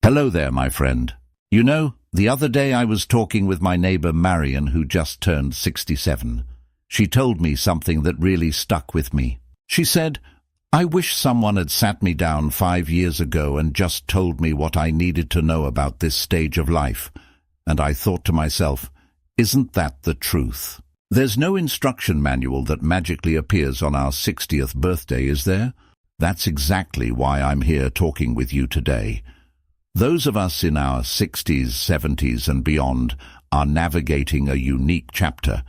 Hello there, my friend. You know, the other day I was talking with my neighbor Marion, who just turned 67. She told me something that really stuck with me. She said, "I wish someone had sat me down 5 years ago and just told me what I needed to know about this stage of life." And I thought to myself, isn't that the truth? There's no instruction manual that magically appears on our 60th birthday, is there? That's exactly why I'm here talking with you today. Those of us in our 60s, 70s and beyond are navigating a unique chapter.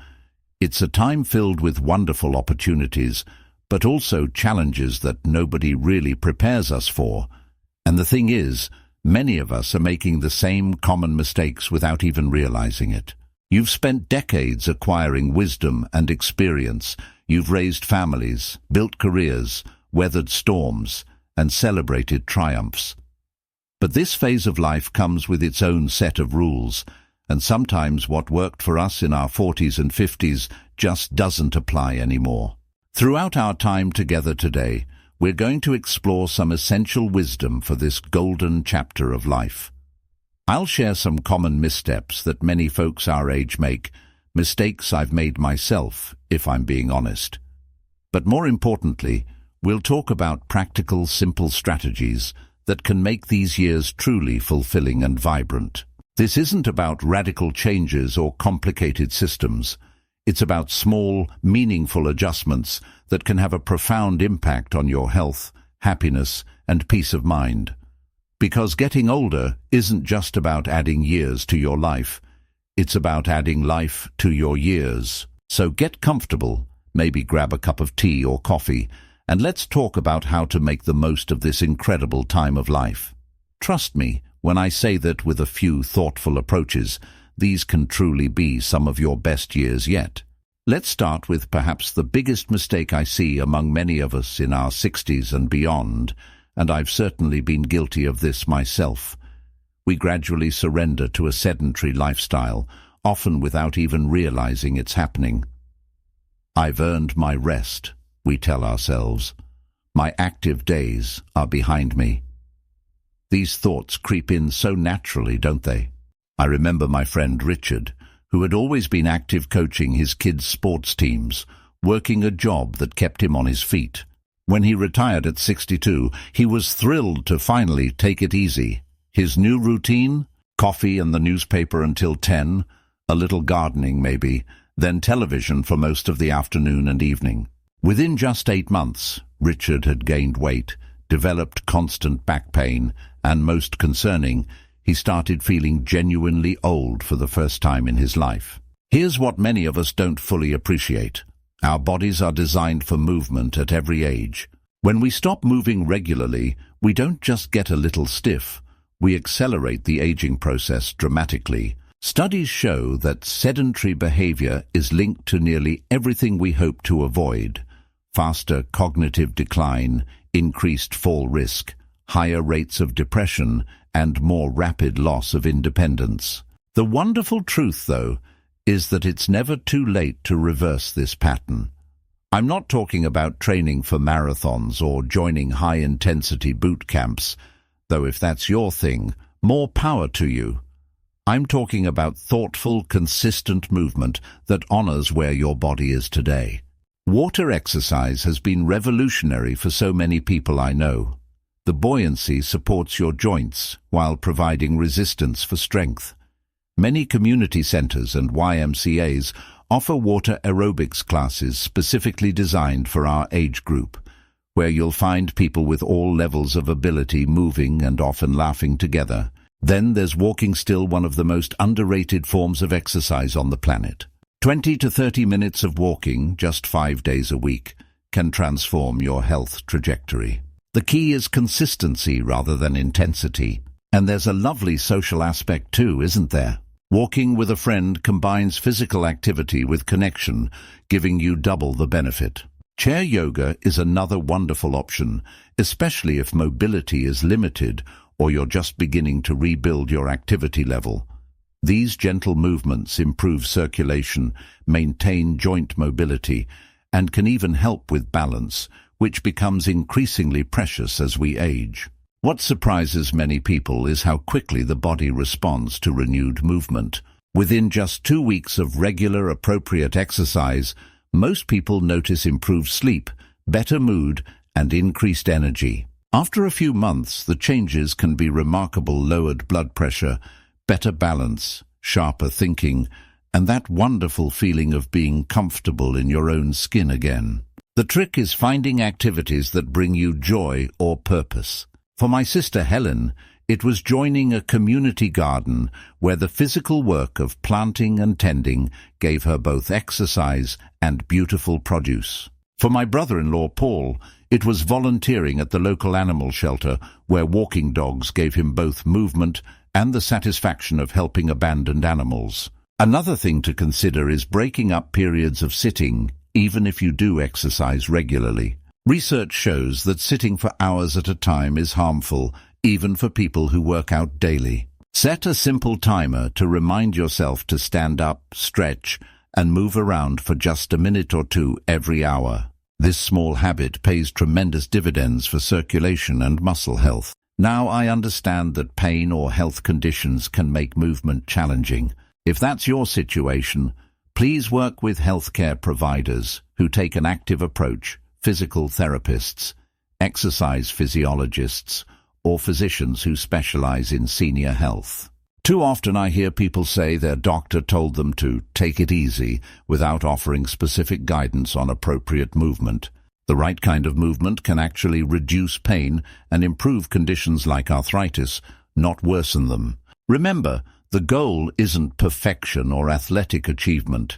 It's a time filled with wonderful opportunities, but also challenges that nobody really prepares us for. And the thing is, many of us are making the same common mistakes without even realizing it. You've spent decades acquiring wisdom and experience. You've raised families, built careers, weathered storms, and celebrated triumphs. But this phase of life comes with its own set of rules, and sometimes what worked for us in our 40s and 50s just doesn't apply anymore. Throughout our time together today, we're going to explore some essential wisdom for this golden chapter of life. I'll share some common missteps that many folks our age make, mistakes I've made myself, if I'm being honest. But more importantly, we'll talk about practical, simple strategies that can make these years truly fulfilling and vibrant. This isn't about radical changes or complicated systems. It's about small, meaningful adjustments that can have a profound impact on your health, happiness, and peace of mind. Because getting older isn't just about adding years to your life. It's about adding life to your years. So get comfortable, maybe grab a cup of tea or coffee, and let's talk about how to make the most of this incredible time of life. Trust me when I say that with a few thoughtful approaches, these can truly be some of your best years yet. Let's start with perhaps the biggest mistake I see among many of us in our 60s and beyond, and I've certainly been guilty of this myself. We gradually surrender to a sedentary lifestyle, often without even realizing it's happening. "I've earned my rest," we tell ourselves. "My active days are behind me." These thoughts creep in so naturally, don't they? I remember my friend Richard, who had always been active coaching his kids' sports teams, working a job that kept him on his feet. When he retired at 62, he was thrilled to finally take it easy. His new routine? Coffee and the newspaper until 10, a little gardening maybe, then television for most of the afternoon and evening. Within just 8 months, Richard had gained weight, developed constant back pain, and most concerning, he started feeling genuinely old for the first time in his life. Here's what many of us don't fully appreciate. Our bodies are designed for movement at every age. When we stop moving regularly, we don't just get a little stiff, we accelerate the aging process dramatically. Studies show that sedentary behavior is linked to nearly everything we hope to avoid: faster cognitive decline, increased fall risk, higher rates of depression, and more rapid loss of independence. The wonderful truth, though, is that it's never too late to reverse this pattern. I'm not talking about training for marathons or joining high-intensity boot camps, though if that's your thing, more power to you. I'm talking about thoughtful, consistent movement that honors where your body is today. Water exercise has been revolutionary for so many people I know. The buoyancy supports your joints while providing resistance for strength. Many community centers and YMCAs offer water aerobics classes specifically designed for our age group, where you'll find people with all levels of ability moving and often laughing together. Then there's walking, still one of the most underrated forms of exercise on the planet. 20 to 30 minutes of walking, just 5 days a week, can transform your health trajectory. The key is consistency rather than intensity. And there's a lovely social aspect too, isn't there? Walking with a friend combines physical activity with connection, giving you double the benefit. Chair yoga is another wonderful option, especially if mobility is limited or you're just beginning to rebuild your activity level. These gentle movements improve circulation, maintain joint mobility, and can even help with balance, which becomes increasingly precious as we age. What surprises many people is how quickly the body responds to renewed movement. Within just 2 weeks of regular, appropriate exercise, most people notice improved sleep, better mood, and increased energy. After a few months, the changes can be remarkable: lowered blood pressure, better balance, sharper thinking, and that wonderful feeling of being comfortable in your own skin again. The trick is finding activities that bring you joy or purpose. For my sister Helen, it was joining a community garden where the physical work of planting and tending gave her both exercise and beautiful produce. For my brother-in-law Paul, it was volunteering at the local animal shelter where walking dogs gave him both movement and the satisfaction of helping abandoned animals. Another thing to consider is breaking up periods of sitting, even if you do exercise regularly. Research shows that sitting for hours at a time is harmful, even for people who work out daily. Set a simple timer to remind yourself to stand up, stretch, and move around for just a minute or two every hour. This small habit pays tremendous dividends for circulation and muscle health. Now I understand that pain or health conditions can make movement challenging. If that's your situation, please work with healthcare providers who take an active approach: physical therapists, exercise physiologists, or physicians who specialize in senior health. Too often I hear people say their doctor told them to take it easy without offering specific guidance on appropriate movement. The right kind of movement can actually reduce pain and improve conditions like arthritis, not worsen them. Remember, the goal isn't perfection or athletic achievement.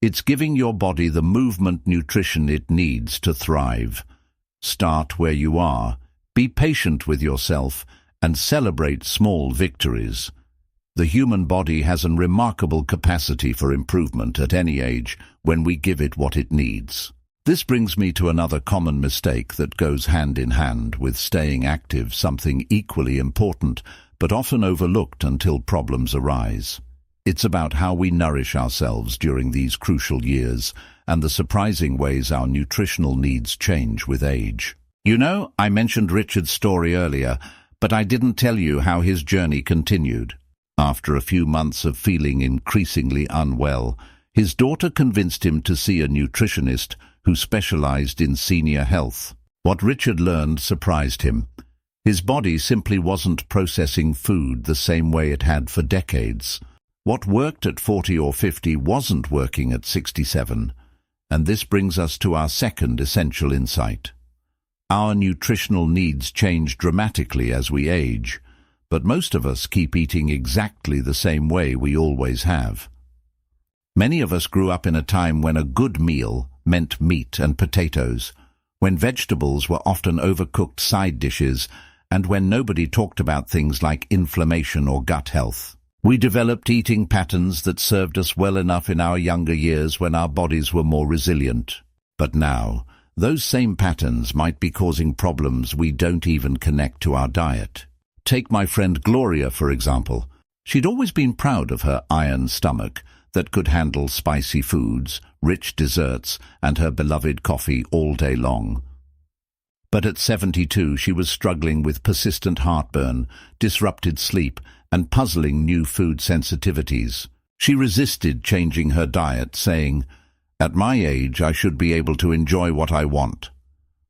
It's giving your body the movement nutrition it needs to thrive. Start where you are, be patient with yourself, and celebrate small victories. The human body has a remarkable capacity for improvement at any age when we give it what it needs. This brings me to another common mistake that goes hand in hand with staying active, something equally important but often overlooked until problems arise. It's about how we nourish ourselves during these crucial years and the surprising ways our nutritional needs change with age. You know, I mentioned Richard's story earlier, but I didn't tell you how his journey continued. After a few months of feeling increasingly unwell, his daughter convinced him to see a nutritionist who specialized in senior health. What Richard learned surprised him. His body simply wasn't processing food the same way it had for decades. What worked at 40 or 50 wasn't working at 67. And this brings us to our second essential insight. Our nutritional needs change dramatically as we age, but most of us keep eating exactly the same way we always have. Many of us grew up in a time when a good meal meant meat and potatoes, when vegetables were often overcooked side dishes, and when nobody talked about things like inflammation or gut health. We developed eating patterns that served us well enough in our younger years when our bodies were more resilient. But now, those same patterns might be causing problems we don't even connect to our diet. Take my friend Gloria, for example. She'd always been proud of her iron stomach that could handle spicy foods, rich desserts, and her beloved coffee all day long. But at 72, she was struggling with persistent heartburn, disrupted sleep, and puzzling new food sensitivities. She resisted changing her diet, saying, "At my age, I should be able to enjoy what I want."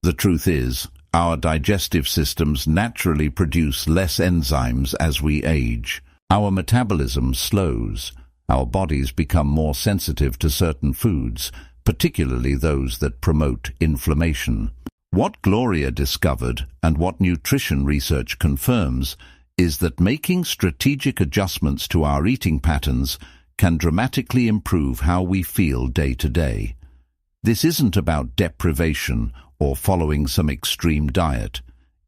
The truth is, our digestive systems naturally produce less enzymes as we age. Our metabolism slows. Our bodies become more sensitive to certain foods, particularly those that promote inflammation. What Gloria discovered, and what nutrition research confirms, is that making strategic adjustments to our eating patterns can dramatically improve how we feel day to day. This isn't about deprivation or following some extreme diet.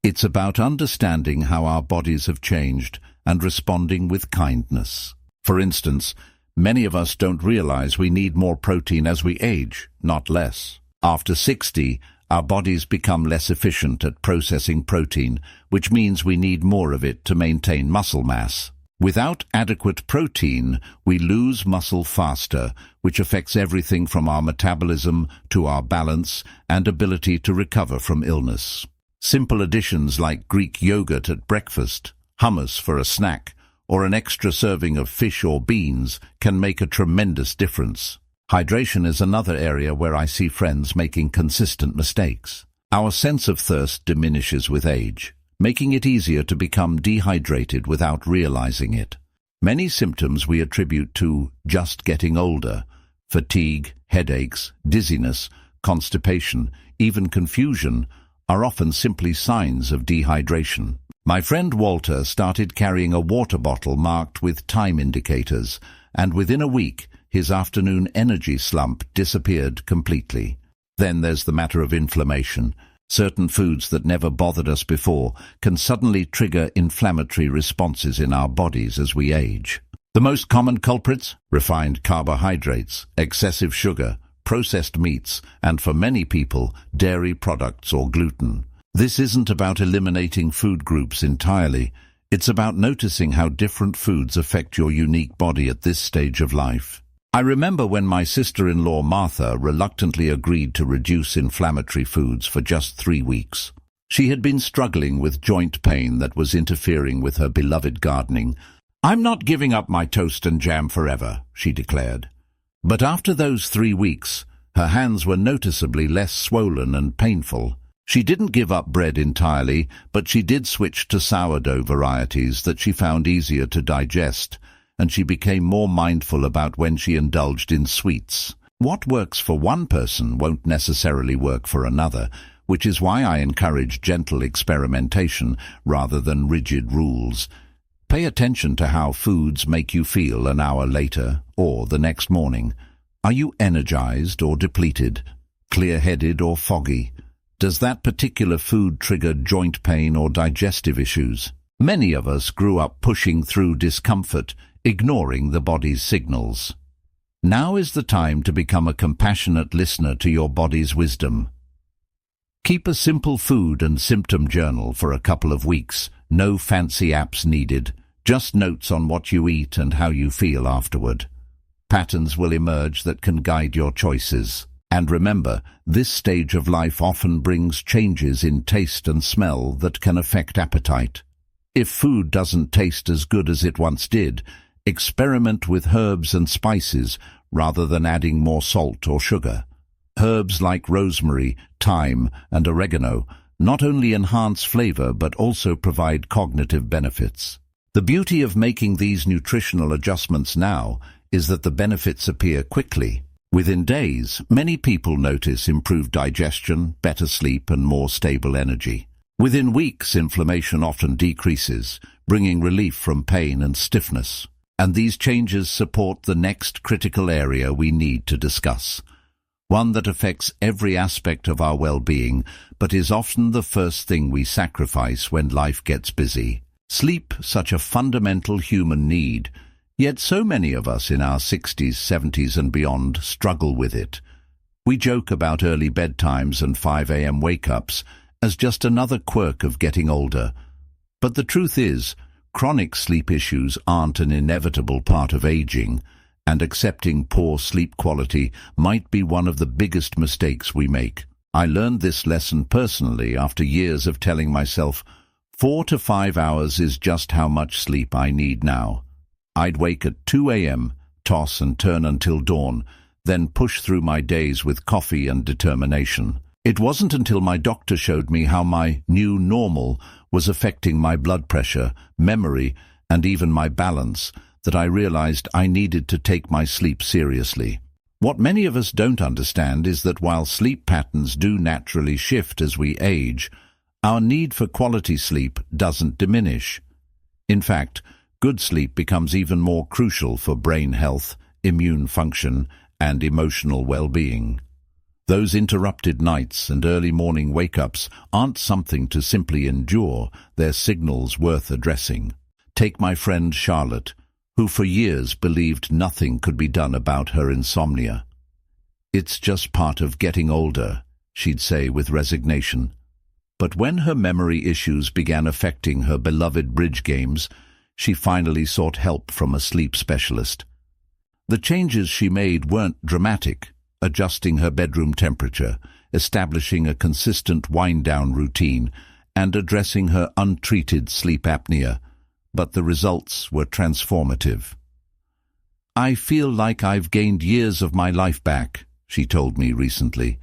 It's about understanding how our bodies have changed and responding with kindness. For instance, many of us don't realize we need more protein as we age, not less. After 60, our bodies become less efficient at processing protein, which means we need more of it to maintain muscle mass. Without adequate protein, we lose muscle faster, which affects everything from our metabolism to our balance and ability to recover from illness. Simple additions like Greek yogurt at breakfast, hummus for a snack, or an extra serving of fish or beans can make a tremendous difference. Hydration is another area where I see friends making consistent mistakes. Our sense of thirst diminishes with age, making it easier to become dehydrated without realizing it. Many symptoms we attribute to just getting older: fatigue, headaches, dizziness, constipation, even confusion, are often simply signs of dehydration. My friend Walter started carrying a water bottle marked with time indicators, and within a week, his afternoon energy slump disappeared completely. Then there's the matter of inflammation. Certain foods that never bothered us before can suddenly trigger inflammatory responses in our bodies as we age. The most common culprits: refined carbohydrates, excessive sugar, processed meats, and for many people, dairy products or gluten. This isn't about eliminating food groups entirely. It's about noticing how different foods affect your unique body at this stage of life. I remember when my sister-in-law Martha reluctantly agreed to reduce inflammatory foods for just 3 weeks. She had been struggling with joint pain that was interfering with her beloved gardening. "I'm not giving up my toast and jam forever," she declared. But after those 3 weeks, her hands were noticeably less swollen and painful. She didn't give up bread entirely, but she did switch to sourdough varieties that she found easier to digest, and she became more mindful about when she indulged in sweets. What works for one person won't necessarily work for another, which is why I encourage gentle experimentation rather than rigid rules. Pay attention to how foods make you feel an hour later or the next morning. Are you energized or depleted, clear-headed or foggy? Does that particular food trigger joint pain or digestive issues? Many of us grew up pushing through discomfort, ignoring the body's signals. Now is the time to become a compassionate listener to your body's wisdom. Keep a simple food and symptom journal for a couple of weeks. No fancy apps needed, just notes on what you eat and how you feel afterward. Patterns will emerge that can guide your choices. And remember, this stage of life often brings changes in taste and smell that can affect appetite. If food doesn't taste as good as it once did, experiment with herbs and spices rather than adding more salt or sugar. Herbs like rosemary, thyme, and oregano not only enhance flavor but also provide cognitive benefits. The beauty of making these nutritional adjustments now is that the benefits appear quickly. Within days, many people notice improved digestion, better sleep, and more stable energy. Within weeks, inflammation often decreases, bringing relief from pain and stiffness. And these changes support the next critical area we need to discuss, one that affects every aspect of our well-being, but is often the first thing we sacrifice when life gets busy. Sleep, such a fundamental human need, yet so many of us in our 60s, 70s and beyond struggle with it. We joke about early bedtimes and 5 a.m. wake-ups as just another quirk of getting older. But the truth is, chronic sleep issues aren't an inevitable part of aging, and accepting poor sleep quality might be one of the biggest mistakes we make. I learned this lesson personally after years of telling myself, 4 to 5 hours is just how much sleep I need now. I'd wake at 2 a.m., toss and turn until dawn, then push through my days with coffee and determination. It wasn't until my doctor showed me how my new normal was affecting my blood pressure, memory, and even my balance that I realized I needed to take my sleep seriously. What many of us don't understand is that while sleep patterns do naturally shift as we age, our need for quality sleep doesn't diminish. In fact, good sleep becomes even more crucial for brain health, immune function, and emotional well-being. Those interrupted nights and early morning wake-ups aren't something to simply endure, they're signals worth addressing. Take my friend Charlotte, who for years believed nothing could be done about her insomnia. "It's just part of getting older," she'd say with resignation. But when her memory issues began affecting her beloved bridge games, she finally sought help from a sleep specialist. The changes she made weren't dramatic, adjusting her bedroom temperature, establishing a consistent wind-down routine, and addressing her untreated sleep apnea, but the results were transformative. "I feel like I've gained years of my life back," she told me recently.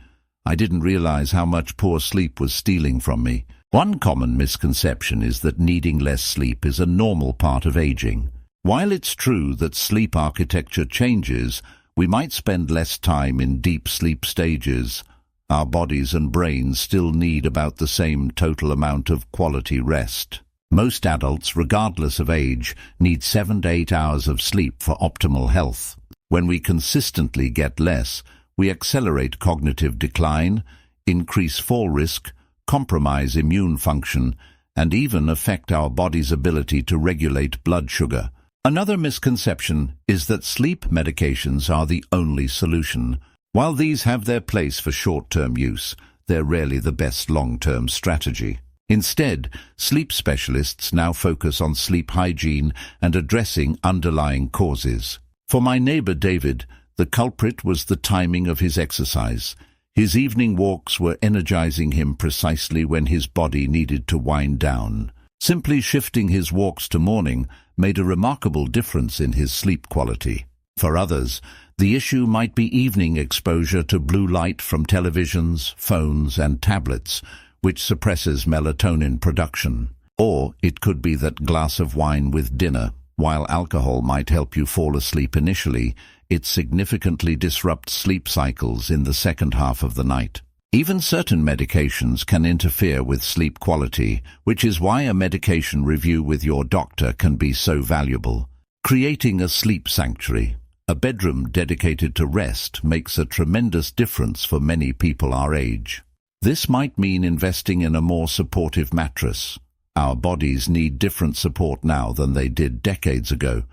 "I didn't realize how much poor sleep was stealing from me." One common misconception is that needing less sleep is a normal part of aging. While it's true that sleep architecture changes, we might spend less time in deep sleep stages. Our bodies and brains still need about the same total amount of quality rest. Most adults, regardless of age, need 7 to 8 hours of sleep for optimal health. When we consistently get less, we accelerate cognitive decline, increase fall risk, compromise immune function, and even affect our body's ability to regulate blood sugar. Another misconception is that sleep medications are the only solution. While these have their place for short-term use, they're rarely the best long-term strategy. Instead, sleep specialists now focus on sleep hygiene and addressing underlying causes. For my neighbor David, the culprit was the timing of his exercise. His evening walks were energizing him precisely when his body needed to wind down. Simply shifting his walks to morning made a remarkable difference in his sleep quality. For others, the issue might be evening exposure to blue light from televisions, phones, and tablets, which suppresses melatonin production. Or it could be that glass of wine with dinner. While alcohol might help you fall asleep initially, it significantly disrupts sleep cycles in the second half of the night. Even certain medications can interfere with sleep quality, which is why a medication review with your doctor can be so valuable. Creating a sleep sanctuary, a bedroom dedicated to rest, makes a tremendous difference for many people our age. This might mean investing in a more supportive mattress. Our bodies need different support now than they did decades ago,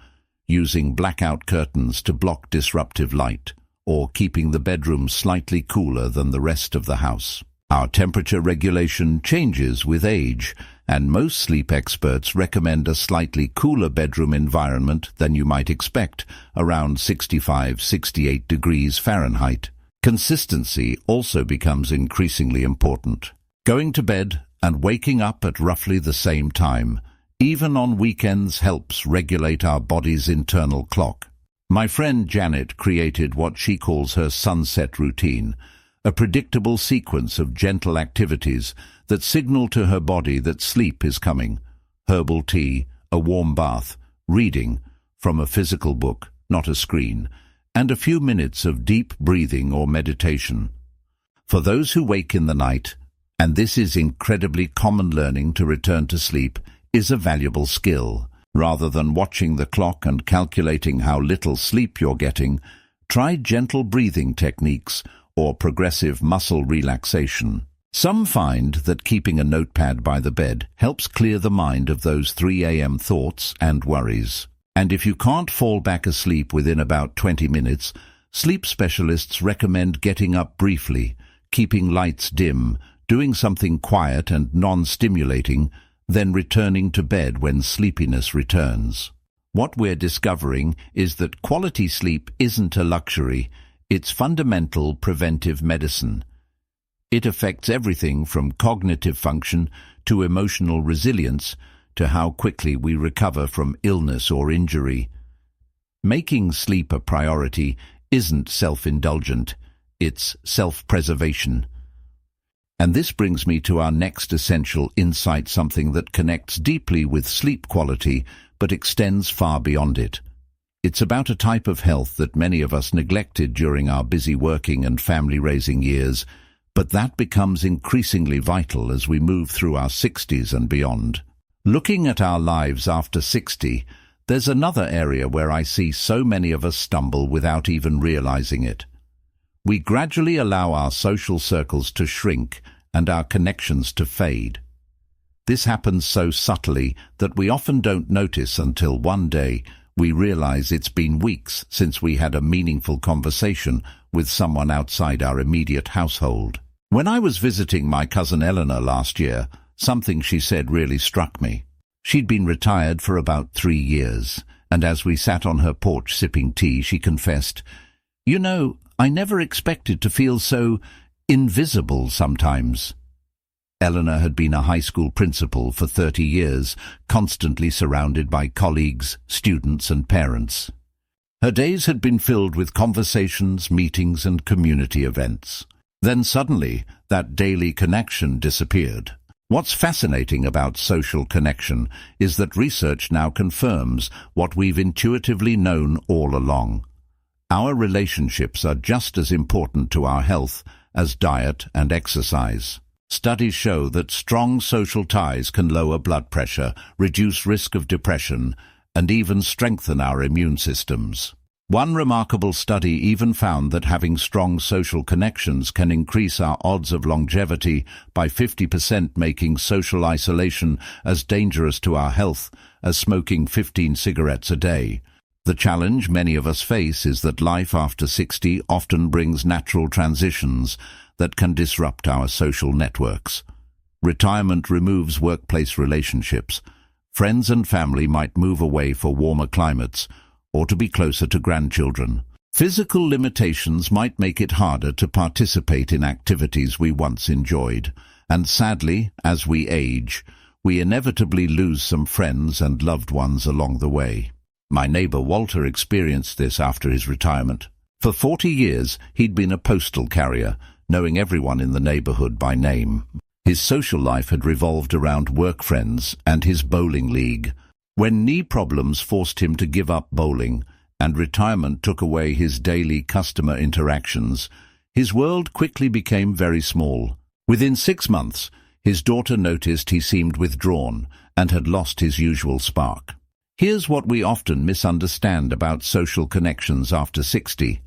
using blackout curtains to block disruptive light, or keeping the bedroom slightly cooler than the rest of the house. Our temperature regulation changes with age, and most sleep experts recommend a slightly cooler bedroom environment than you might expect, around 65–68 degrees Fahrenheit. Consistency also becomes increasingly important. Going to bed and waking up at roughly the same time, even on weekends, helps regulate our body's internal clock. My friend Janet created what she calls her sunset routine, a predictable sequence of gentle activities that signal to her body that sleep is coming. Herbal tea, a warm bath, reading from a physical book, not a screen, and a few minutes of deep breathing or meditation. For those who wake in the night, and this is incredibly common, learning to return to sleep is a valuable skill. Rather than watching the clock and calculating how little sleep you're getting, try gentle breathing techniques or progressive muscle relaxation. Some find that keeping a notepad by the bed helps clear the mind of those 3 a.m. thoughts and worries. And if you can't fall back asleep within about 20 minutes, sleep specialists recommend getting up briefly, keeping lights dim, doing something quiet and non-stimulating, then returning to bed when sleepiness returns. What we're discovering is that quality sleep isn't a luxury, it's fundamental preventive medicine. It affects everything from cognitive function to emotional resilience to how quickly we recover from illness or injury. Making sleep a priority isn't self-indulgent, it's self-preservation. And this brings me to our next essential insight, something that connects deeply with sleep quality but extends far beyond it. It's about a type of health that many of us neglected during our busy working and family-raising years, but that becomes increasingly vital as we move through our 60s and beyond. Looking at our lives after 60, there's another area where I see so many of us stumble without even realizing it. We gradually allow our social circles to shrink and our connections to fade. This happens so subtly that we often don't notice until one day we realize it's been weeks since we had a meaningful conversation with someone outside our immediate household. When I was visiting my cousin Eleanor last year, something she said really struck me. She'd been retired for about 3 years, and as we sat on her porch sipping tea, she confessed, "You know, I never expected to feel so invisible sometimes." Eleanor had been a high school principal for 30 years, constantly surrounded by colleagues, students and parents. Her days had been filled with conversations, meetings and community events. Then suddenly, that daily connection disappeared. What's fascinating about social connection is that research now confirms what we've intuitively known all along. Our relationships are just as important to our health as diet and exercise. Studies show that strong social ties can lower blood pressure, reduce risk of depression, and even strengthen our immune systems. One remarkable study even found that having strong social connections can increase our odds of longevity by 50%, making social isolation as dangerous to our health as smoking 15 cigarettes a day. The challenge many of us face is that life after 60 often brings natural transitions that can disrupt our social networks. Retirement removes workplace relationships. Friends and family might move away for warmer climates or to be closer to grandchildren. Physical limitations might make it harder to participate in activities we once enjoyed. And sadly, as we age, we inevitably lose some friends and loved ones along the way. My neighbor Walter experienced this after his retirement. For 40 years, he'd been a postal carrier, knowing everyone in the neighborhood by name. His social life had revolved around work friends and his bowling league. When knee problems forced him to give up bowling and retirement took away his daily customer interactions, his world quickly became very small. Within 6 months, his daughter noticed he seemed withdrawn and had lost his usual spark. Here's what we often misunderstand about social connections after 60.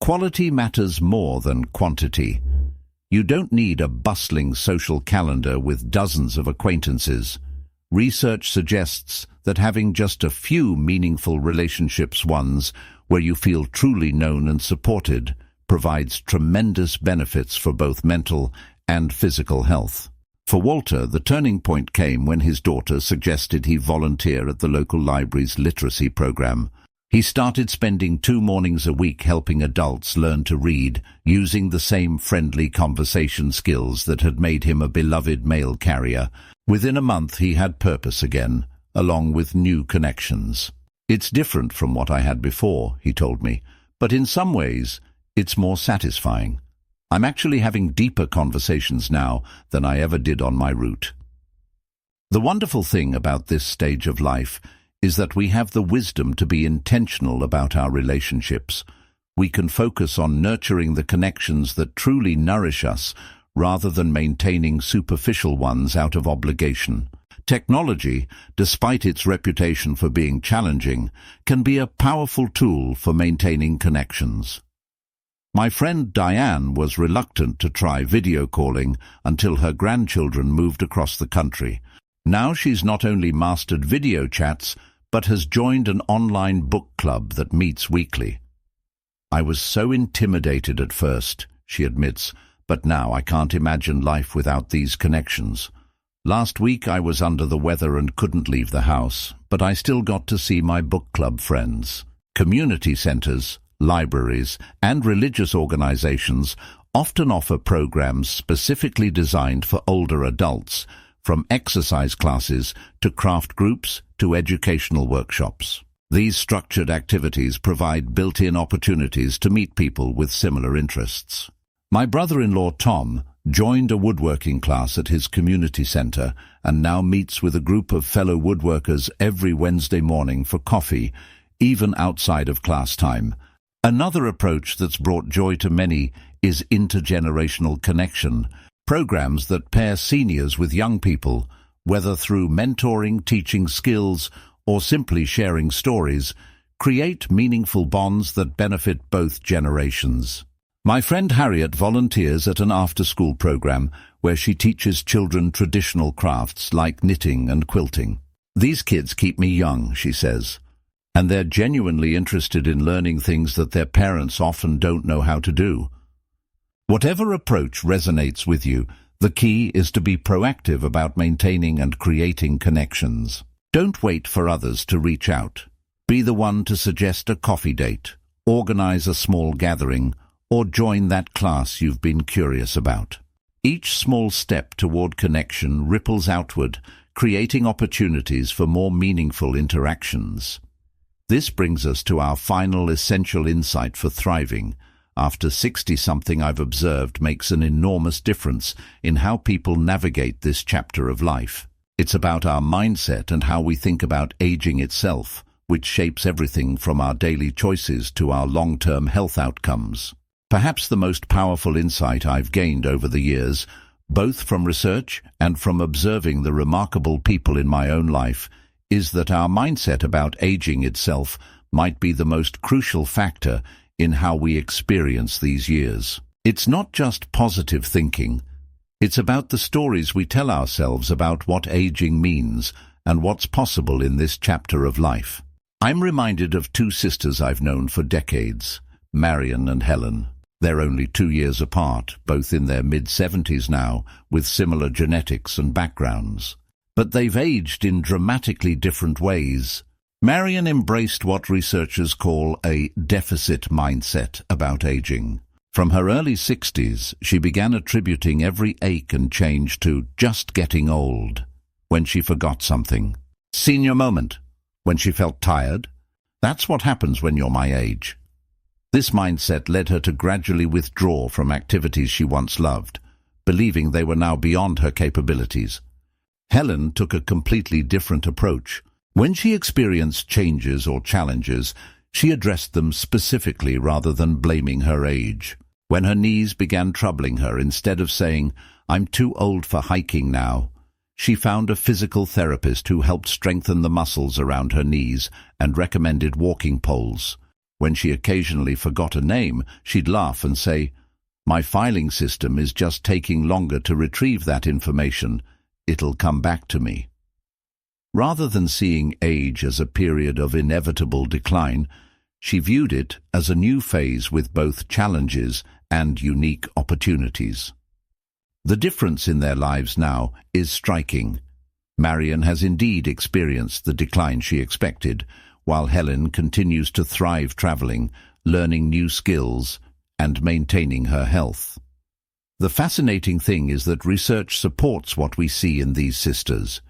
Quality matters more than quantity. You don't need a bustling social calendar with dozens of acquaintances. Research suggests that having just a few meaningful relationships, ones where you feel truly known and supported, provides tremendous benefits for both mental and physical health. For Walter, the turning point came when his daughter suggested he volunteer at the local library's literacy program. He started spending 2 mornings a week helping adults learn to read, using the same friendly conversation skills that had made him a beloved mail carrier. Within a month he had purpose again, along with new connections. "It's different from what I had before," he told me, "but in some ways it's more satisfying. I'm actually having deeper conversations now than I ever did on my route." The wonderful thing about this stage of life is that we have the wisdom to be intentional about our relationships. We can focus on nurturing the connections that truly nourish us rather than maintaining superficial ones out of obligation. Technology, despite its reputation for being challenging, can be a powerful tool for maintaining connections. My friend Diane was reluctant to try video calling until her grandchildren moved across the country. Now she's not only mastered video chats, but has joined an online book club that meets weekly. "I was so intimidated at first," she admits, "but now I can't imagine life without these connections. Last week I was under the weather and couldn't leave the house, but I still got to see my book club friends." Community centers, libraries, and religious organizations often offer programs specifically designed for older adults, from exercise classes to craft groups to educational workshops. These structured activities provide built-in opportunities to meet people with similar interests. My brother-in-law Tom joined a woodworking class at his community center and now meets with a group of fellow woodworkers every Wednesday morning for coffee, even outside of class time. Another approach that's brought joy to many is intergenerational connection, programs that pair seniors with young people, whether through mentoring, teaching skills, or simply sharing stories, create meaningful bonds that benefit both generations. My friend Harriet volunteers at an after-school program where she teaches children traditional crafts like knitting and quilting. "These kids keep me young," she says, "and they're genuinely interested in learning things that their parents often don't know how to do." Whatever approach resonates with you, the key is to be proactive about maintaining and creating connections. Don't wait for others to reach out. Be the one to suggest a coffee date, organize a small gathering, or join that class you've been curious about. Each small step toward connection ripples outward, creating opportunities for more meaningful interactions. This brings us to our final essential insight for thriving. After 60-something, I've observed makes an enormous difference in how people navigate this chapter of life. It's about our mindset and how we think about aging itself, which shapes everything from our daily choices to our long-term health outcomes. Perhaps the most powerful insight I've gained over the years, both from research and from observing the remarkable people in my own life, is that our mindset about aging itself might be the most crucial factor in how we experience these years. It's not just positive thinking. It's about the stories we tell ourselves about what aging means and what's possible in this chapter of life. I'm reminded of two sisters I've known for decades, Marion and Helen. They're only 2 years apart, both in their mid-70s now, with similar genetics and backgrounds. But they've aged in dramatically different ways. Marion embraced what researchers call a deficit mindset about aging. From her early 60s, she began attributing every ache and change to just getting old. When she forgot something. Senior moment. When she felt tired. That's what happens when you're my age. This mindset led her to gradually withdraw from activities she once loved, believing they were now beyond her capabilities. Helen took a completely different approach. When she experienced changes or challenges, she addressed them specifically rather than blaming her age. When her knees began troubling her, instead of saying, "I'm too old for hiking now," she found a physical therapist who helped strengthen the muscles around her knees and recommended walking poles. When she occasionally forgot a name, she'd laugh and say, "My filing system is just taking longer to retrieve that information. It'll come back to me." Rather than seeing age as a period of inevitable decline, she viewed it as a new phase with both challenges and unique opportunities. The difference in their lives now is striking. Marion has indeed experienced the decline she expected, while Helen continues to thrive traveling, learning new skills, and maintaining her health. The fascinating thing is that research supports what we see in these sisters.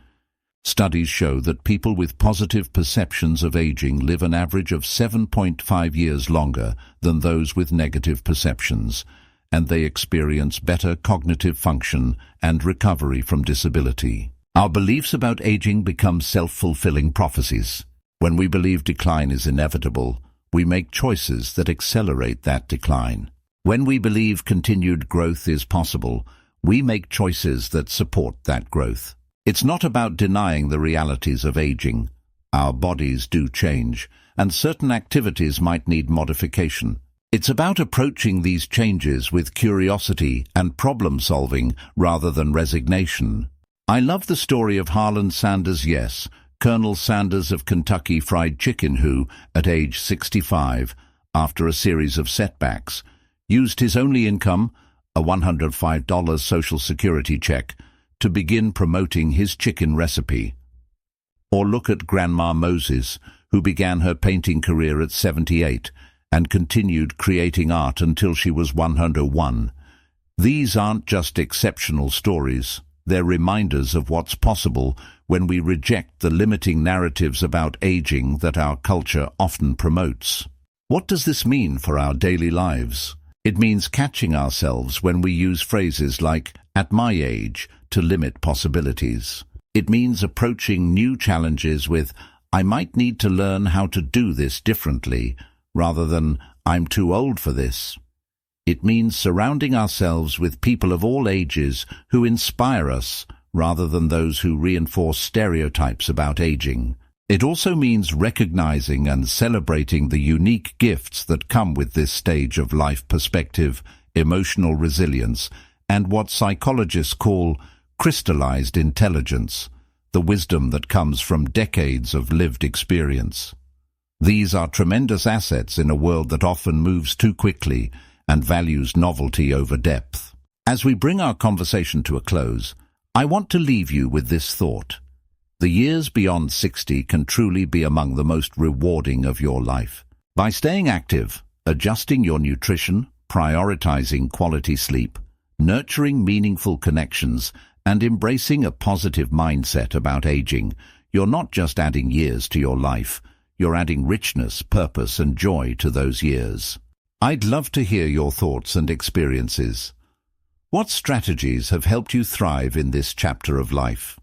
Studies show that people with positive perceptions of aging live an average of 7.5 years longer than those with negative perceptions, and they experience better cognitive function and recovery from disability. Our beliefs about aging become self-fulfilling prophecies. When we believe decline is inevitable, we make choices that accelerate that decline. When we believe continued growth is possible, we make choices that support that growth. It's not about denying the realities of aging. Our bodies do change, and certain activities might need modification. It's about approaching these changes with curiosity and problem-solving rather than resignation. I love the story of Harlan Sanders, yes, Colonel Sanders of Kentucky Fried Chicken, who, at age 65, after a series of setbacks, used his only income, a $105 Social Security check, to begin promoting his chicken recipe. Or look at Grandma Moses, who began her painting career at 78 and continued creating art until she was 101. These aren't just exceptional stories, they're reminders of what's possible when we reject the limiting narratives about aging that our culture often promotes. What does this mean for our daily lives? It means catching ourselves when we use phrases like, "at my age," to limit possibilities. It means approaching new challenges with, "I might need to learn how to do this differently," rather than, "I'm too old for this." It means surrounding ourselves with people of all ages who inspire us, rather than those who reinforce stereotypes about aging. It also means recognizing and celebrating the unique gifts that come with this stage of life: perspective, emotional resilience, and what psychologists call crystallized intelligence, the wisdom that comes from decades of lived experience. These are tremendous assets in a world that often moves too quickly and values novelty over depth. As we bring our conversation to a close, I want to leave you with this thought. The years beyond 60 can truly be among the most rewarding of your life. By staying active, adjusting your nutrition, prioritizing quality sleep, nurturing meaningful connections, and embracing a positive mindset about aging, you're not just adding years to your life, you're adding richness, purpose, and joy to those years. I'd love to hear your thoughts and experiences. What strategies have helped you thrive in this chapter of life?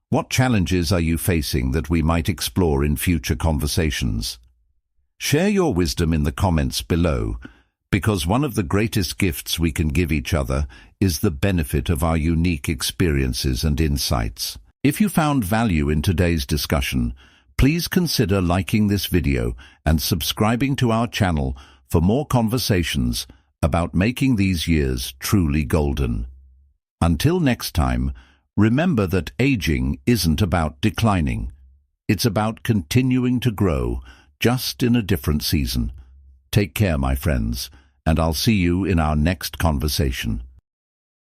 What challenges are you facing that we might explore in future conversations? Share your wisdom in the comments below, because one of the greatest gifts we can give each other is the benefit of our unique experiences and insights. If you found value in today's discussion, please consider liking this video and subscribing to our channel for more conversations about making these years truly golden. Until next time, remember that aging isn't about declining. It's about continuing to grow, just in a different season. Take care, my friends, and I'll see you in our next conversation.